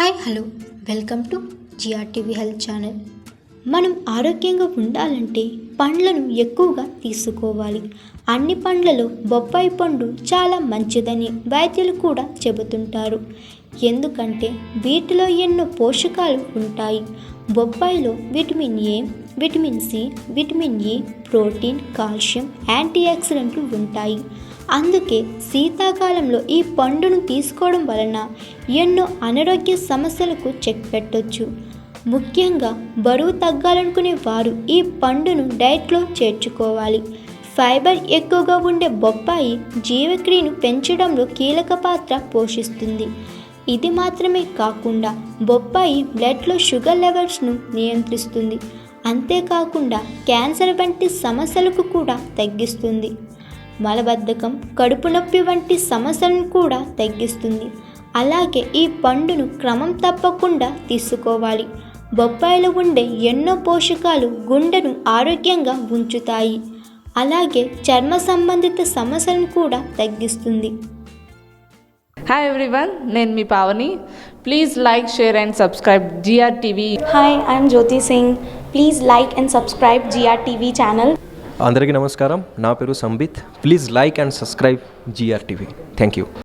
Hi hello welcome to GRTV health channel. మనం ఆరోగ్యంగా ఉండాలంటే పండ్లను ఎక్కువగా తీసుకోవాలి. అన్ని పండ్లలో బొప్పాయి పండు చాలా మంచిదని వైద్యులు కూడా చెబుతుంటారు. ఎందుకంటే వీటిలో ఎన్నో పోషకాలు ఉంటాయి. బొప్పాయిలో vitamin A, vitamin C, vitamin E, protein, calcium, anti ఆక్సిడెంట్లు ఉంటాయి. అందుకే శీతాకాలంలో ఈ పండును తీసుకోవడం వలన ఎన్నో అనారోగ్య సమస్యలకు చెక్ పెట్టొచ్చు. ముఖ్యంగా బరువు తగ్గాలనుకునే వారు ఈ పండును డైట్లో చేర్చుకోవాలి. ఫైబర్ ఎక్కువగా ఉండే బొప్పాయి జీవక్రియను పెంచడంలో కీలక పాత్ర పోషిస్తుంది. ఇది మాత్రమే కాకుండా బొప్పాయి బ్లడ్లో షుగర్ లెవెల్స్ను నియంత్రిస్తుంది. అంతేకాకుండా క్యాన్సర్ వంటి సమస్యలకు కూడా తగ్గిస్తుంది. మలబద్ధకం, కడుపు నొప్పి వంటి సమస్యలను కూడా తగ్గిస్తుంది. అలాగే ఈ పండును క్రమం తప్పకుండా తీసుకోవాలి. బొప్పాయిలో ఉండే ఎన్నో పోషకాలు గుండెను ఆరోగ్యంగా ఉంచుతాయి. అలాగే చర్మ సంబంధిత సమస్యలను కూడా తగ్గిస్తుంది. హాయ్ ఎవ్రీవన్, నేను మీ Pavani. Please like, share and subscribe GRTV. Hi, I'm Jyoti Singh. Please like and subscribe GRTV channel. అందరికీ నమస్కారం. నా పేరు Sambit. Please like and subscribe GRTV. Thank you.